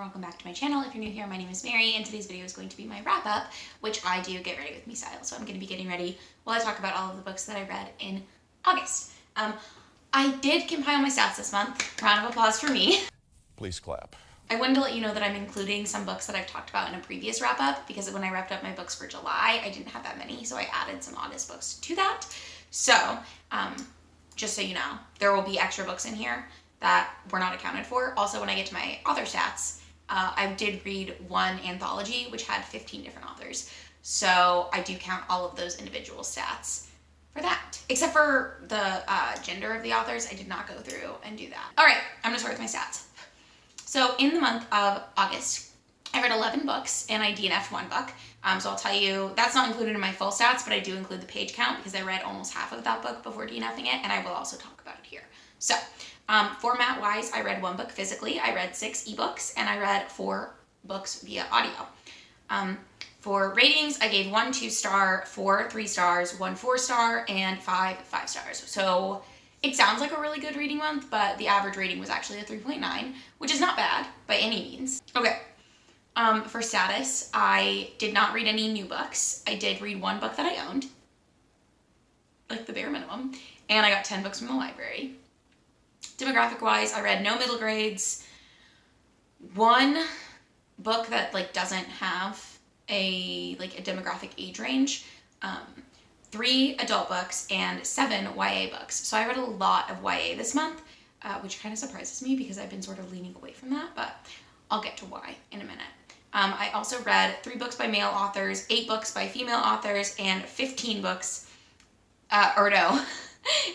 welcome back to my channel. If you're new here, my name is Mary, and today's video is going to be my wrap-up, which I do get ready with me style. So I'm going to be getting ready while I talk about all of the books that I read in August. I did compile my stats this month. Round of applause for me. Please clap. I wanted to let you know that I'm including some books that I've talked about in a previous wrap-up, because when I wrapped up my books for July, I didn't have that many, so I added some August books to that. So, just so you know, there will be extra books in here that were not accounted for. Also, when I get to my author stats, I did read one anthology, which had 15 different authors. So I do count all of those individual stats for that. Except for the gender of the authors, I did not go through and do that. All right, I'm gonna start with my stats. So in the month of August, I read 11 books and I DNF'd one book. So I'll tell you, that's not included in my full stats, but I do include the page count because I read almost half of that book before DNFing it, and I will also talk about it here. So, format-wise, I read one book physically, I read 6 ebooks, and I read 4 books via audio. For ratings, I gave 1 2-star, 4 3 stars, 1 4-star, and 5 5 stars. So it sounds like a really good reading month, but the average rating was actually a 3.9, which is not bad by any means. Okay. For status, I did not read any new books. I did read 1 book that I owned, like the bare minimum, and I got 10 books from the library. Demographic-wise, I read no middle grades, 1 book that doesn't have a demographic age range, 3 adult books, and 7 YA books. So I read a lot of YA this month, which kind of surprises me because I've been sort of leaning away from that, but I'll get to why in a minute. I also read 3 books by male authors, 8 books by female authors, and 15 books,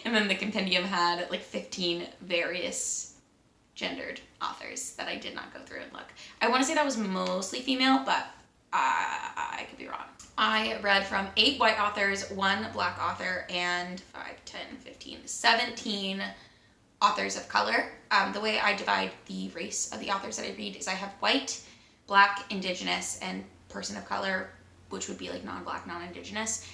and then the compendium had 15 various gendered authors that I did not go through and look. I want to say that was mostly female, but I could be wrong. I read from 8 white authors, 1 black author, and 5, 10, 15, 17 authors of color. The way I divide the race of the authors that I read is I have white, black, indigenous, and person of color, which would be non-black, non-indigenous.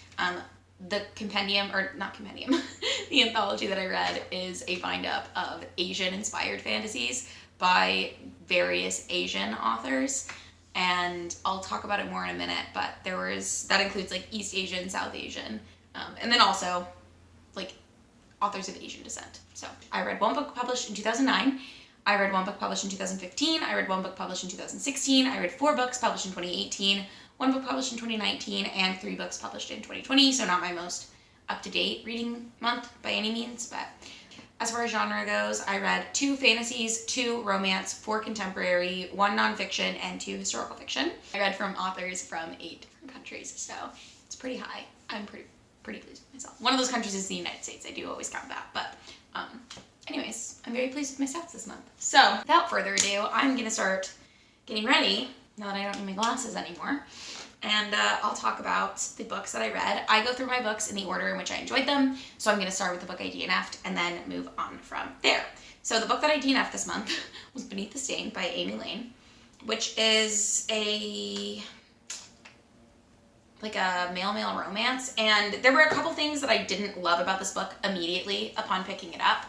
The compendium, or not compendium, the anthology that I read is a bind-up of Asian-inspired fantasies by various Asian authors, and I'll talk about it more in a minute, but that includes East Asian, South Asian, and then also authors of Asian descent. So I read 1 book published in 2009, I read 1 book published in 2015, I read 1 book published in 2016, I read 4 books published in 2018, 1 book published in 2019, and 3 books published in 2020, so not my most up-to-date reading month by any means, but as far as genre goes, I read 2 fantasies, 2 romance, 4 contemporary, 1 nonfiction, and 2 historical fiction. I read from authors from 8 different countries, so it's pretty high. I'm pretty pleased with myself. One of those countries is the United States. I do always count that, but anyways, I'm very pleased with my stats this month. So without further ado, I'm gonna start getting ready now that I don't need my glasses anymore, and I'll talk about the books that I read. I go through my books in the order in which I enjoyed them, so I'm going to start with the book I DNF'd and then move on from there. So the book that I DNF'd this month was Beneath the Stain by Amy Lane, which is a male-male romance, and there were a couple things that I didn't love about this book immediately upon picking it up.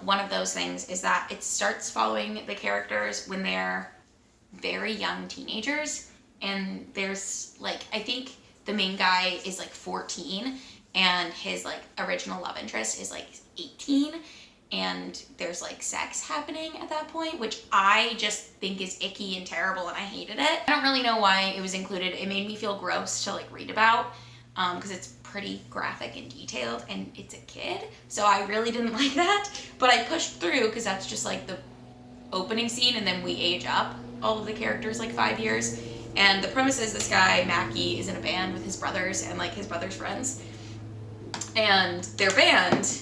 One of those things is that it starts following the characters when they're very young teenagers, and there's I think the main guy is 14 and his original love interest is 18, and there's sex happening at that point, which I just think is icky and terrible, and I hated it. I don't really know why it was included. It made me feel gross to read about because it's pretty graphic and detailed, and it's a kid, so I really didn't like that, but I pushed through because that's just the opening scene, and then we age up all of the characters 5 years. And the premise is this guy, Maggie, is in a band with his brothers and his brother's friends. And their band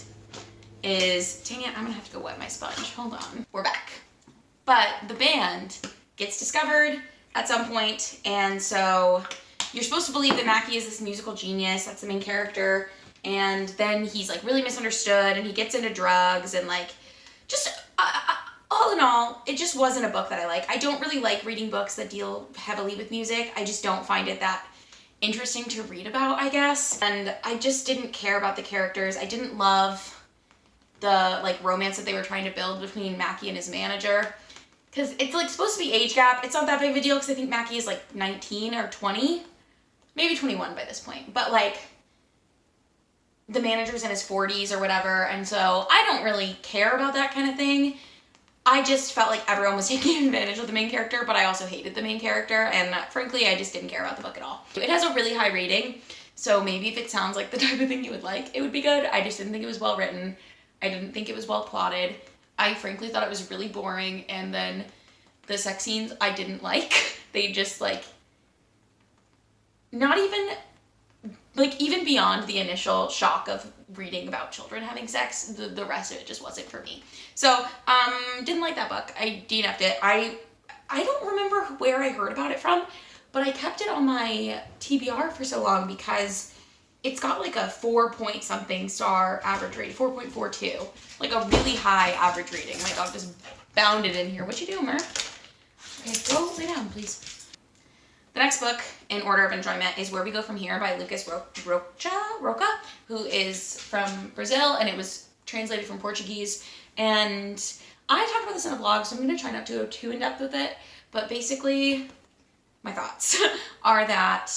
is, dang it, I'm gonna have to go wet my sponge. Hold on. We're back. But the band gets discovered at some point, and so you're supposed to believe that Maggie is this musical genius, that's the main character, and then he's really misunderstood, and he gets into drugs, and all in all, it just wasn't a book that I like. I don't really like reading books that deal heavily with music. I just don't find it that interesting to read about, I guess. And I just didn't care about the characters. I didn't love the romance that they were trying to build between Maggie and his manager. because it's like supposed to be age gap. It's not that big of a deal because I think Maggie is like 19 or 20, maybe 21 by this point. But like the manager's in his 40s or whatever, and so I don't really care about that kind of thing. I just felt like everyone was taking advantage of the main character, but I also hated the main character, and frankly, I just didn't care about the book at all. It has a really high rating, so maybe if it sounds like the type of thing you would like, it would be good. I just didn't think it was well written. I didn't think it was well plotted. I frankly thought it was really boring, and then the sex scenes I didn't like. They just like, not even, like even beyond the initial shock of reading about children having sex, the rest of it just wasn't for me. So, didn't like that book. I DNF'd it. I don't remember where I heard about it from, but I kept it on my TBR for so long because it's got like a 4-point-something star average rating, 4.42, like a really high average rating. My dog just bounded in here. What you doing, Murph? Okay, go lay down, please. The next book in order of enjoyment is Where We Go From Here by Lucas Rocha, who is from Brazil, and it was translated from Portuguese. And I talked about this in a vlog, so I'm going to try not to go too in-depth with it. But basically, my thoughts are that,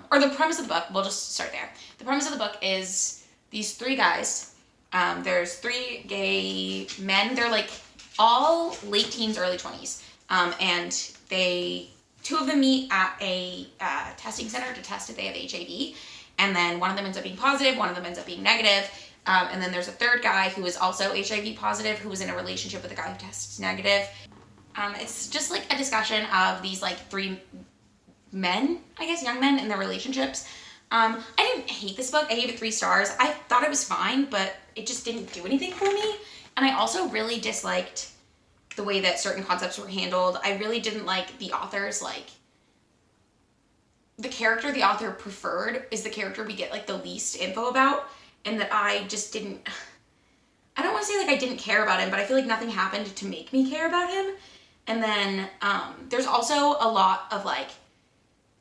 or the premise of the book, we'll just start there. The premise of the book is these 3 guys. There's 3 gay men. They're like all late teens, early 20s. And 2 of them meet at a testing center to test if they have HIV, and then one of them ends up being positive, one of them ends up being negative, and then there's a third guy who is also HIV positive, who was in a relationship with a guy who tests negative. It's just like a discussion of these like 3 men, I guess, young men in their relationships. I didn't hate this book. I gave it 3 stars. I thought it was fine, but it just didn't do anything for me, and I also really disliked the way that certain concepts were handled. I really didn't like the author's, like, the character the author preferred is the character we get, like, the least info about, and that I just didn't, I don't want to say, like, I didn't care about him, but I feel like nothing happened to make me care about him. And then, there's also a lot of, like,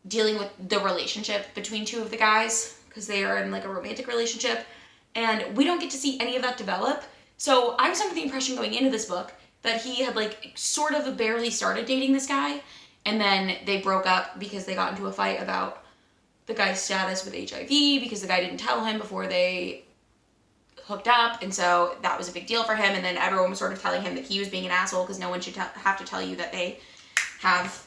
dealing with the relationship between 2 of the guys, because they are in, like, a romantic relationship, and we don't get to see any of that develop. So I was under the impression going into this book that he had like sort of barely started dating this guy, and then they broke up because they got into a fight about the guy's status with HIV because the guy didn't tell him before they hooked up, and so that was a big deal for him, and then everyone was sort of telling him that he was being an asshole because no one should have to tell you that they have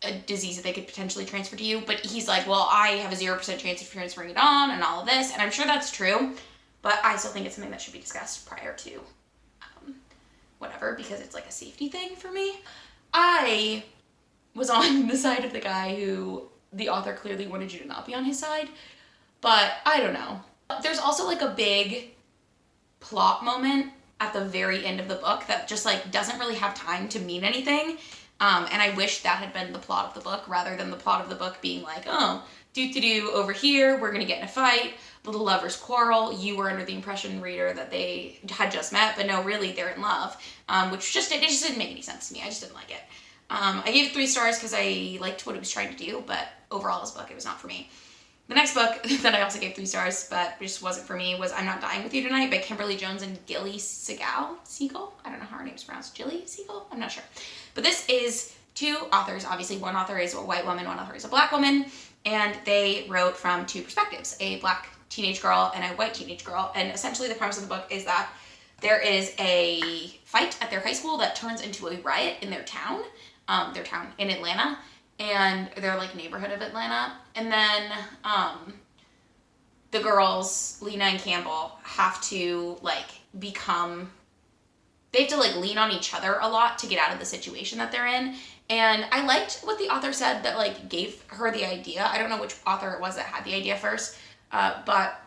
a disease that they could potentially transfer to you, but he's like, well, I have a 0% chance of transferring it on and all of this, and I'm sure that's true, but I still think it's something that should be discussed prior to whatever, because it's like a safety thing for me. I was on the side of the guy who the author clearly wanted you to not be on his side, but I don't know. There's also like a big plot moment at the very end of the book that just like doesn't really have time to mean anything, and I wish that had been the plot of the book rather than the plot of the book being like, oh, over here, we're gonna get in a fight, the lovers quarrel, you were under the impression, reader, that they had just met, but no, really, they're in love, which just didn't make any sense to me. I just didn't like it. I gave it 3 stars because I liked what it was trying to do, but overall, this book, it was not for me. The next book that I also gave 3 stars, but just wasn't for me, was I'm Not Dying With You Tonight by Kimberly Jones and Gilly Segal? I don't know how her name's pronounced. Gilly Segal? I'm not sure. But this is 2 authors. Obviously, one author is a white woman, one author is a black woman, and they wrote from 2 perspectives, a black teenage girl and a white teenage girl, and essentially the premise of the book is that there is a fight at their high school that turns into a riot in their town in Atlanta, and their like neighborhood of Atlanta, and then the girls, Lena and Campbell, have to like they have to like lean on each other a lot to get out of the situation that they're in. And I liked what the author said that like gave her the idea. I don't know which author it was that had the idea first, but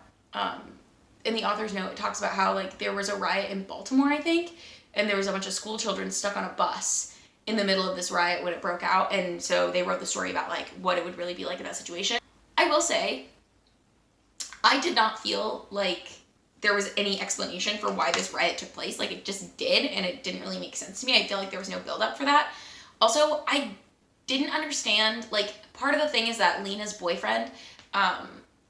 in the author's note, it talks about how like there was a riot in Baltimore, I think, and there was a bunch of school children stuck on a bus in the middle of this riot when it broke out, and so they wrote the story about like what it would really be like in that situation. I will say, I did not feel like there was any explanation for why this riot took place. Like, it just did, and it didn't really make sense to me. I feel like there was no build-up for that. Also, I didn't understand, like, part of the thing is that Lena's boyfriend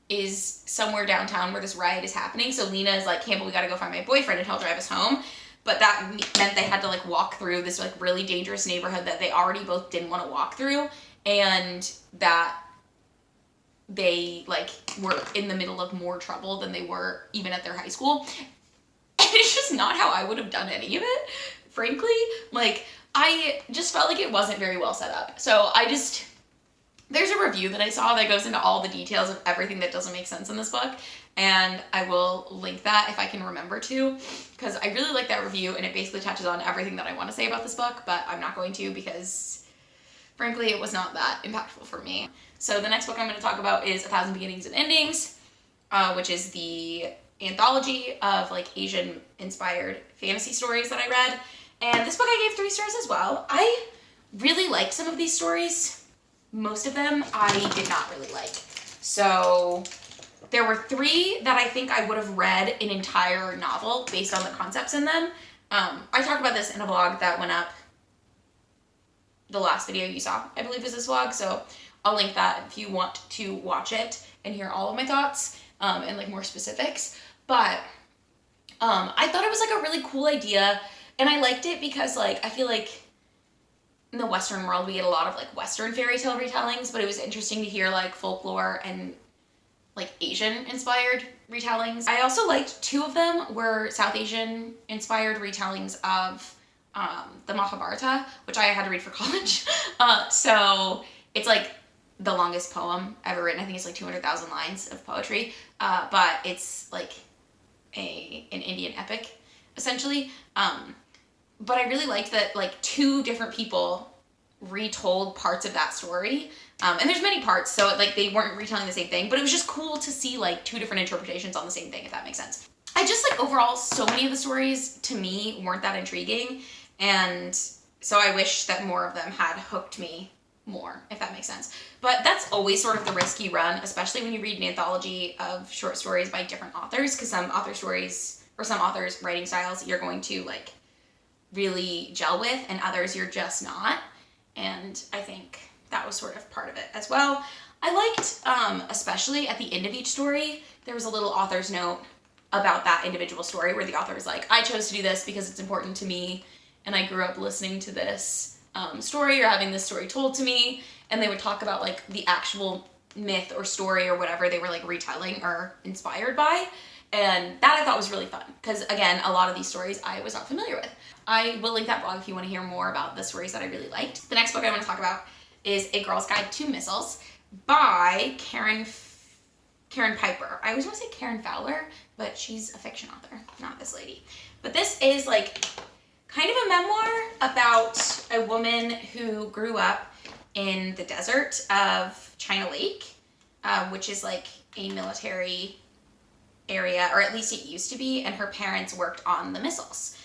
is somewhere downtown where this riot is happening. So Lena is like, Campbell, we gotta go find my boyfriend and he'll drive us home. but that meant they had to like walk through this like really dangerous neighborhood that they already both didn't want to walk through, and that they like were in the middle of more trouble than they were even at their high school. And it's just not how I would have done any of it, frankly. Like, I just felt like it wasn't very well set up. So there's a review that I saw that goes into all the details of everything that doesn't make sense in this book, and I will link that if I can remember to, because I really like that review, and it basically touches on everything that I want to say about this book, but I'm not going to because, frankly, it was not that impactful for me. So the next book I'm going to talk about is A Thousand Beginnings and Endings, which is the anthology of like Asian-inspired fantasy stories that I read, and this book I gave 3 stars as well. I really like some of these stories. Most of them I did not really like. So there were 3 that I think I would have read an entire novel based on the concepts in them. I talked about this in a vlog that went up. The last video you saw, I believe, is this vlog. So I'll link that if you want to watch it and hear all of my thoughts and like more specifics. But I thought it was like a really cool idea, and I liked it because like I feel like in the Western world, we get a lot of like Western fairy tale retellings, but it was interesting to hear like folklore and like Asian inspired retellings. I also liked 2 of them were South Asian inspired retellings of the Mahabharata, which I had to read for college. So it's like the longest poem ever written. I think it's like 200,000 lines of poetry, but it's like an Indian epic, essentially. But I really liked that like 2 different people retold parts of that story. And there's many parts, so like they weren't retelling the same thing, but it was just cool to see like 2 different interpretations on the same thing, if that makes sense. I just like overall, so many of the stories to me weren't that intriguing, and so I wish that more of them had hooked me more, if that makes sense. But that's always sort of the risk you run, especially when you read an anthology of short stories by different authors, because some authors' writing styles you're going to like really gel with, and others you're just not. And I think that was sort of part of it as well. I liked, especially at the end of each story, there was a little author's note about that individual story where the author was like, I chose to do this because it's important to me, and I grew up listening to this story or having this story told to me, and they would talk about like the actual myth or story or whatever they were like retelling or inspired by. And that I thought was really fun, because again, a lot of these stories I was not familiar with. I will link that blog if you want to hear more about the stories that I really liked. The next book I want to talk about is A Girl's Guide to Missiles by Karen Piper. I always want to say Karen Fowler, but she's a fiction author, not this lady. But this is like kind of a memoir about a woman who grew up in the desert of China Lake, which is like a military area, or at least it used to be, and her parents worked on the missiles.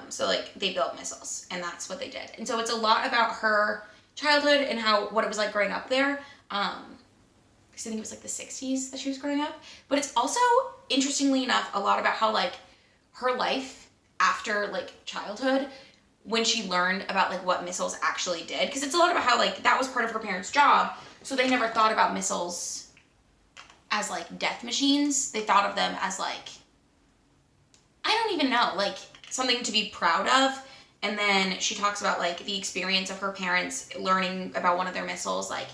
So like they built missiles, and that's what they did. And so it's a lot about her childhood and what it was like growing up there. Because I think it was like the 60s that she was growing up. But it's also, interestingly enough, a lot about how like her life after like childhood, when she learned about like what missiles actually did. Because it's a lot about how like that was part of her parents' job, so they never thought about missiles as like death machines. They thought of them as like, I don't even know, like something to be proud of. And then she talks about like the experience of her parents learning about one of their missiles like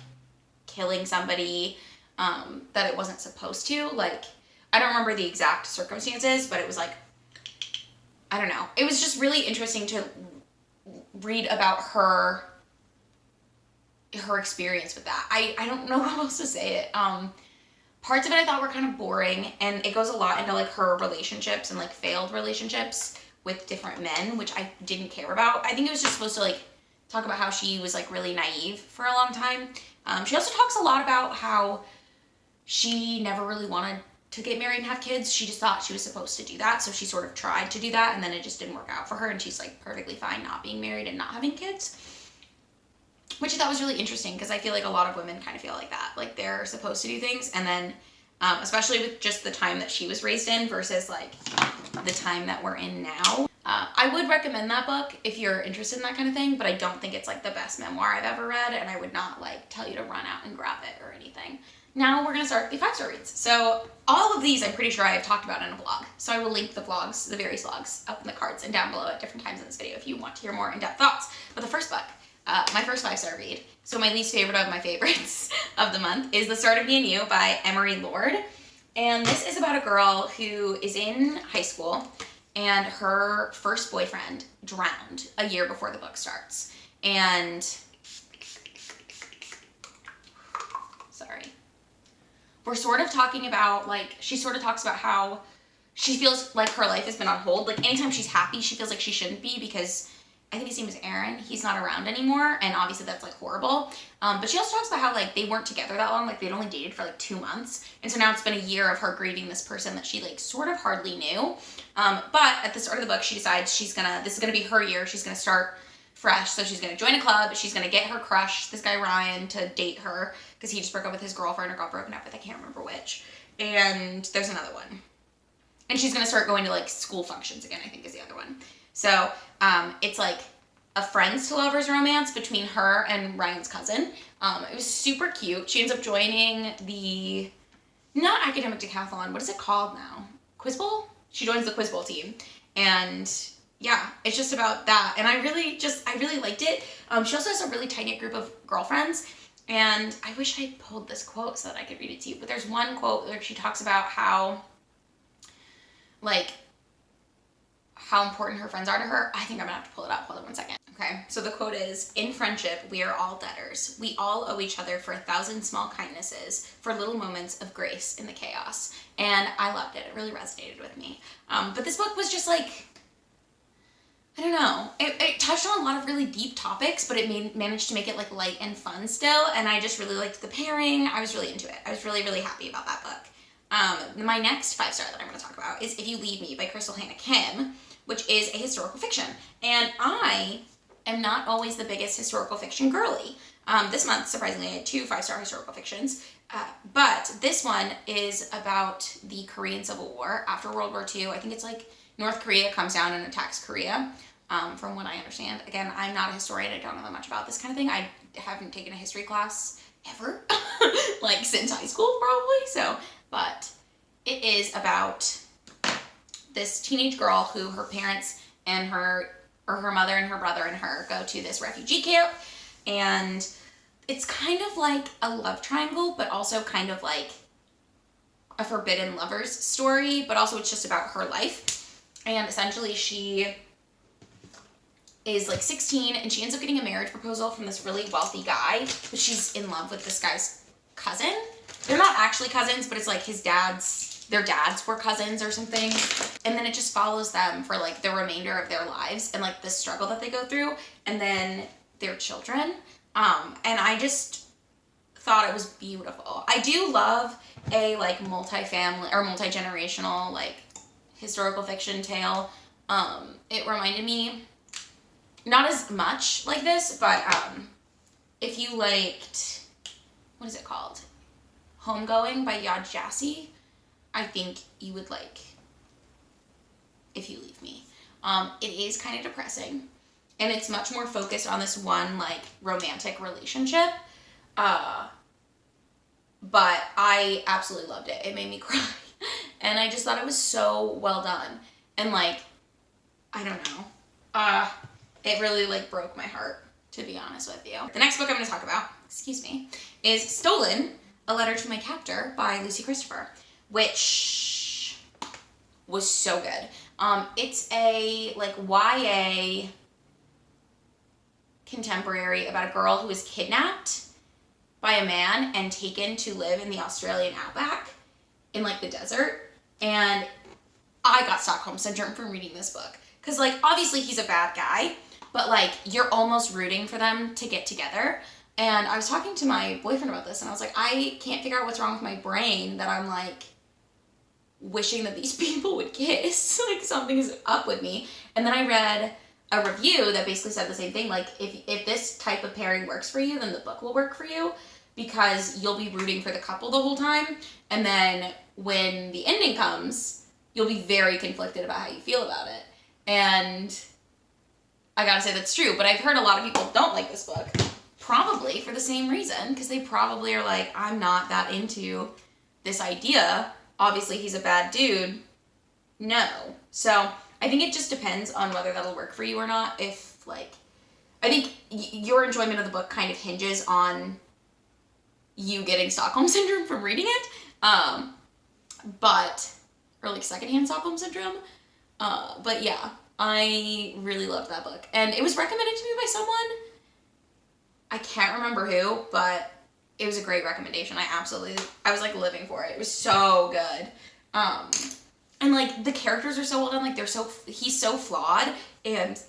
killing somebody that it wasn't supposed to. Like, I don't remember the exact circumstances, but it was like, I don't know. It was just really interesting to read about her experience with that. I don't know how else to say it. Parts of it I thought were kind of boring, and it goes a lot into like her relationships and like failed relationships with different men, which I didn't care about. I think it was just supposed to like talk about how she was like really naive for a long time. She also talks a lot about how she never really wanted to get married and have kids. She just thought she was supposed to do that, so she sort of tried to do that, and then it just didn't work out for her, and she's like perfectly fine not being married and not having kids, which I thought was really interesting, because I feel like a lot of women kind of feel like that, like they're supposed to do things, and then especially with just the time that she was raised in versus like the time that we're in now. I would recommend that book if you're interested in that kind of thing, but I don't think it's like the best memoir I've ever read, and I would not like tell you to run out and grab it or anything. now we're going to start the 5-star reads. So all of these I'm pretty sure I have talked about in a vlog. So I will link the vlogs, the various vlogs, up in the cards and down below at different times in this video if you want to hear more in-depth thoughts. But the first book, my first 5-star read, so my least favorite of my favorites of the month, is The Start of Me and You by Emery Lord. And this is about a girl who is in high school and her first boyfriend drowned a year before the book starts. And, sorry. We're sort of talking about, like, she sort of talks about how she feels like her life has been on hold. Like, anytime she's happy, she feels like she shouldn't be because I think his name is Aaron. He's not around anymore, and obviously that's, like, horrible. But she also talks about how, like, they weren't together that long. Like, they'd only dated for, like, 2 months. And so now it's been a year of her grieving this person that she, like, sort of hardly knew. But at the start of the book, she decides this is going to be her year. She's going to start fresh. So she's going to join a club. She's going to get her crush, this guy Ryan, to date her because he just broke up with his girlfriend or got broken up with. I can't remember which. And there's another one. And she's going to start going to, like, school functions again, I think is the other one. So it's, like, a friends to lovers romance between her and Ryan's cousin. It was super cute. She ends up joining the, not academic decathlon, what is it called now? Quiz Bowl? She joins the Quiz Bowl team. And yeah, it's just about that. And I really liked it. She also has a really tight-knit group of girlfriends. And I wish I pulled this quote so that I could read it to you. But there's one quote where she talks about how, like, how important her friends are to her. I think I'm gonna have to pull it up. Hold on 1 second. Okay, so the quote is, "In friendship, we are all debtors. We all owe each other for 1,000 small kindnesses, for little moments of grace in the chaos." And I loved it. It really resonated with me. But this book was just like, I don't know. It touched on a lot of really deep topics, but it managed to make it, like, light and fun still. And I just really liked the pairing. I was really into it. I was really, really happy about that book. My next 5-star that I'm going to talk about is If You Leave Me by Crystal Hannah Kim, which is a historical fiction. And I am not always the biggest historical fiction girly. This month, surprisingly, I had 2 5-star historical fictions. But this one is about the Korean Civil War after World War II. I think it's like North Korea comes down and attacks Korea, from what I understand. Again, I'm not a historian. I don't know that much about this kind of thing. I haven't taken a history class ever, like since high school probably. So, but it is about this teenage girl who her parents and her mother and her brother and her go to this refugee camp, and it's kind of like a love triangle, but also kind of like a forbidden lovers story, but also it's just about her life. And essentially she is like 16 and she ends up getting a marriage proposal from this really wealthy guy, but she's in love with this guy's cousin. They're not actually cousins, but it's like their dads were cousins or something. And then it just follows them for like the remainder of their lives and like the struggle that they go through, and then their children. And I just thought it was beautiful. I do love a like multi-family or multi-generational like historical fiction tale. It reminded me, not as much like this, but if you liked, what is it called? Homegoing by Yad Jassi, I think you would like If You Leave Me. It is kind of depressing, and it's much more focused on this one like romantic relationship. But I absolutely loved it. It made me cry. And I just thought it was so well done. And like, I don't know. It really like broke my heart, to be honest with you. The next book I'm going to talk about, is Stolen, A Letter to My Captor by Lucy Christopher, which was so good. It's a like YA contemporary about a girl who is kidnapped by a man and taken to live in the Australian outback in like the desert. And I got Stockholm Syndrome from reading this book. Cause like, obviously he's a bad guy, but like, you're almost rooting for them to get together. And I was talking to my boyfriend about this and I was like, I can't figure out what's wrong with my brain that I'm like wishing that these people would kiss. Like something is up with me. And then I read a review that basically said the same thing. Like if this type of pairing works for you, then the book will work for you, because you'll be rooting for the couple the whole time. And then when the ending comes, you'll be very conflicted about how you feel about it. And I gotta say that's true, but I've heard a lot of people don't like this book. Probably for the same reason, because they probably are like, I'm not that into this idea. Obviously, he's a bad dude. No. So I think it just depends on whether that'll work for you or not. If, like, I think your enjoyment of the book kind of hinges on you getting Stockholm Syndrome from reading it. Or like secondhand Stockholm Syndrome. But yeah, I really loved that book. And it was recommended to me by someone. I can't remember who, but it was a great recommendation. I was like living for it. It was so good. And like the characters are so well done. Like he's so flawed, and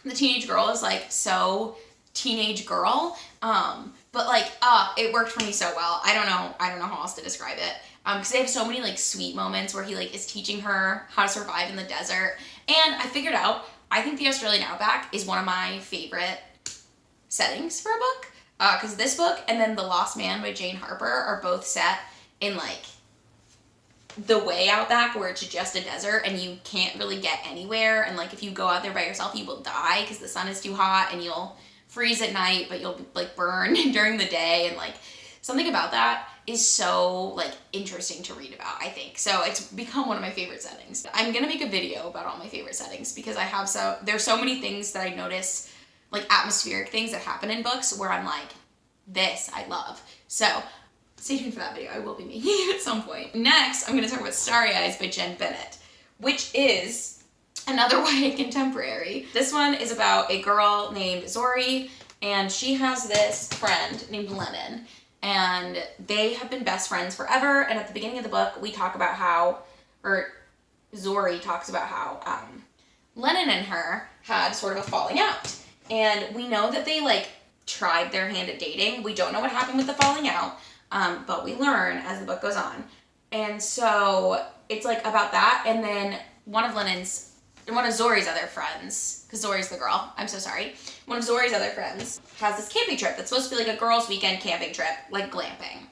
the teenage girl is like so teenage girl. But like, it worked for me so well. I don't know how else to describe it. Because they have so many like sweet moments where he like is teaching her how to survive in the desert. And I figured out, I think the Australian Outback is one of my favorite settings for a book. Because this book and then The Lost Man by Jane Harper are both set in like the way outback where it's just a desert and you can't really get anywhere. And like if you go out there by yourself, you will die because the sun is too hot and you'll freeze at night, but you'll like burn during the day. And like something about that is so like interesting to read about, I think. So it's become one of my favorite settings. I'm gonna make a video about all my favorite settings because there's so many things that I notice, like atmospheric things that happen in books where I'm like, this I love. So stay tuned for that video. I will be making it at some point. Next, I'm gonna talk about Starry Eyes by Jenn Bennett, which is another YA contemporary. This one is about a girl named Zori, and she has this friend named Lennon. And they have been best friends forever. And at the beginning of the book, Zori talks about how Lennon and her had sort of a falling out. And we know that they like tried their hand at dating. We don't know what happened with the falling out, but we learn as the book goes on. And so it's like about that. And then one of Zori's other friends, because Zori's the girl, I'm so sorry. One of Zori's other friends has this camping trip that's supposed to be like a girls' weekend camping trip, like glamping.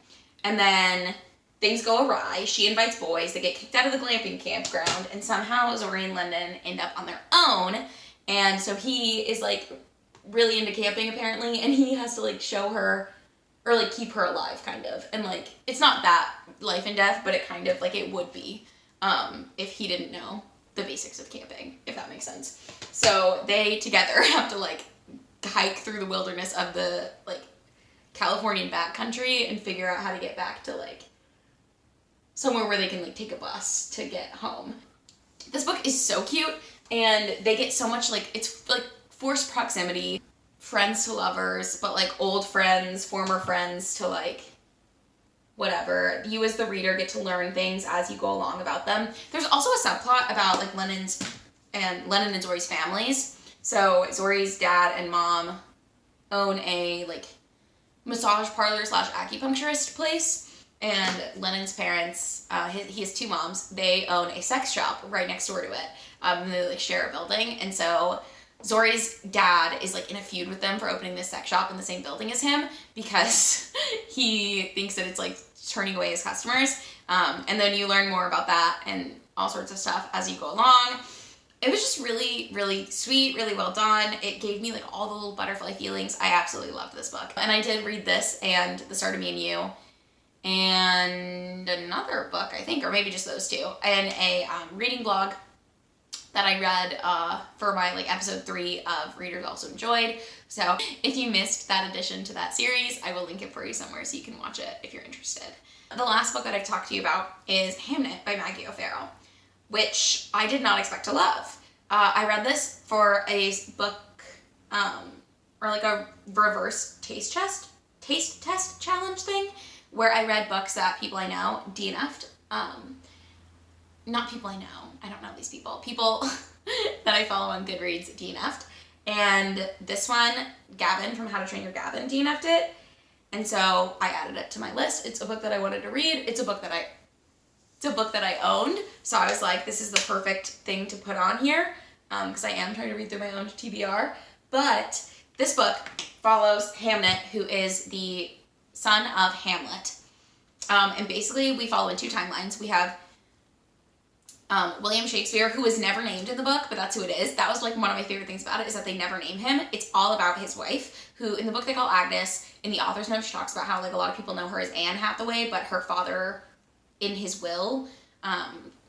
And then things go awry. She invites boys. They get kicked out of the glamping campground, and somehow Zori and Lyndon end up on their own. And so he is like really into camping apparently, and he has to like show her or like keep her alive kind of. And like it's not that life and death, but it kind of like it would be if he didn't know the basics of camping, if that makes sense. So they together have to like hike through the wilderness of the like Californian backcountry and figure out how to get back to like somewhere where they can like take a bus to get home. This book is so cute, and they get so much like, it's like forced proximity, friends to lovers, but like old friends, former friends to like whatever. You as the reader get to learn things as you go along about them. There's also a subplot about like Lennon and Zori's families. So Zori's dad and mom own a like massage parlor / acupuncturist place, and Lennon's parents, he has two moms, they own a sex shop right next door to it. And they like share a building, and so Zori's dad is like in a feud with them for opening this sex shop in the same building as him because he thinks that it's like turning away his customers. And then you learn more about that and all sorts of stuff as you go along. It was just really, really sweet, really well done. It gave me like all the little butterfly feelings. I absolutely loved this book. And I did read this and The Start of Me and You and another book, I think, or maybe just those two, and a reading blog that I read for my like episode 3 of Readers Also Enjoyed. So if you missed that addition to that series, I will link it for you somewhere so you can watch it if you're interested. The last book that I've talked to you about is Hamnet by Maggie O'Farrell, which I did not expect to love. I read this for a book, or like a reverse taste test challenge thing, where I read books that people I know DNF'd. Not people I know. I don't know these people. People that I follow on Goodreads DNF'd. And this one, Gavin from How to Train Your Gavin DNF'd it. And so I added it to my list. It's a book that I wanted to read. It's a book that I owned. So I was like, this is the perfect thing to put on here. Because I am trying to read through my own TBR. But this book follows Hamnet, who is the son of Hamlet. And basically we follow in 2 timelines. We have William Shakespeare, who was never named in the book, but that's who it is. That was like one of my favorite things about it, is that they never name him. It's all about his wife, who in the book they call Agnes. In the author's note, she talks about how like a lot of people know her as Anne Hathaway, but her father, in his will,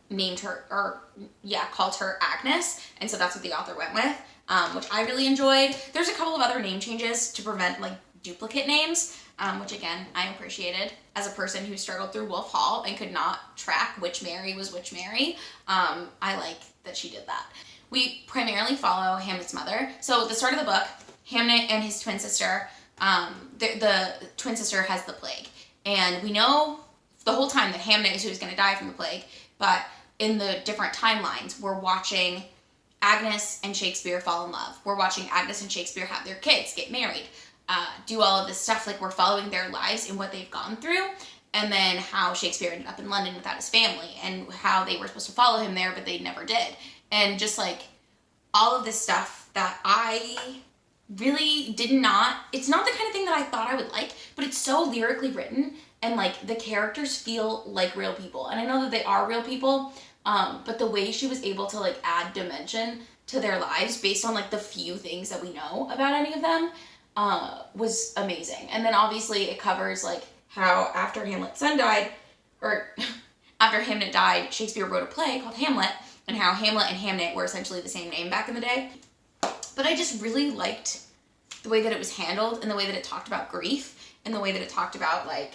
named her, or yeah, called her Agnes, and so that's what the author went with, which I really enjoyed. There's a couple of other name changes to prevent like duplicate names, which again, I appreciated as a person who struggled through Wolf Hall and could not track which Mary was which Mary. I like that she did that. We primarily follow Hamnet's mother. So at the start of the book, Hamnet and his twin sister, the twin sister has the plague. And we know the whole time that Hamnet is who's going to die from the plague, but in the different timelines, we're watching Agnes and Shakespeare fall in love. We're watching Agnes and Shakespeare have their kids, get married, do all of this stuff. Like, we're following their lives and what they've gone through, and then how Shakespeare ended up in London without his family, and how they were supposed to follow him there, but they never did. And just like all of this stuff that I really did not, it's not the kind of thing that I thought I would like, but it's so lyrically written, and like the characters feel like real people. And I know that they are real people, but the way she was able to like add dimension to their lives based on like the few things that we know about any of them was amazing. And then obviously it covers like how after Hamlet's son died, or after Hamnet died, Shakespeare wrote a play called Hamlet, and how Hamlet and Hamnet were essentially the same name back in the day. But I just really liked the way that it was handled, and the way that it talked about grief, and the way that it talked about like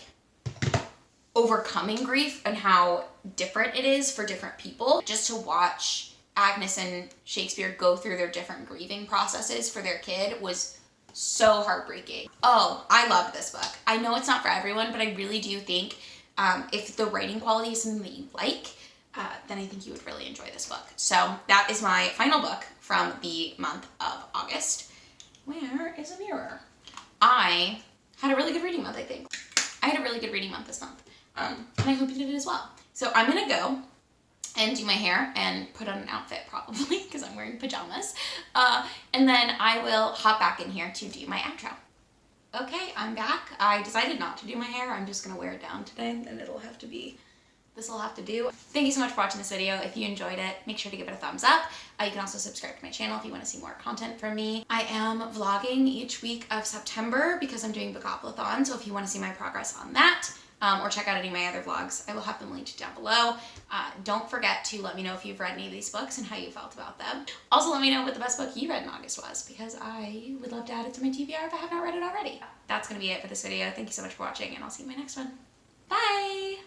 overcoming grief and how different it is for different people. Just to watch Agnes and Shakespeare go through their different grieving processes for their kid was so heartbreaking. Oh, I loved this book. I know it's not for everyone, but I really do think if the writing quality is something that you like, then I think you would really enjoy this book. So that is my final book from the month of August. Where is a mirror? I had a really good reading month, I think. I had a really good reading month this month. And I hope you did it as well. So I'm gonna go and do my hair and put on an outfit probably, because I'm wearing pajamas. And then I will hop back in here to do my outro. Okay, I'm back. I decided not to do my hair. I'm just gonna wear it down today, and it'll have to be, this will have to do. Thank you so much for watching this video. If you enjoyed it, make sure to give it a thumbs up. You can also subscribe to my channel if you want to see more content from me. I am vlogging each week of September because I'm doing Bookoplathon, so if you want to see my progress on that, or check out any of my other vlogs, I will have them linked down below. Don't forget to let me know if you've read any of these books and how you felt about them. Also, let me know what the best book you read in August was, because I would love to add it to my TBR if I have not read it already. That's going to be it for this video. Thank you so much for watching, and I'll see you in my next one. Bye!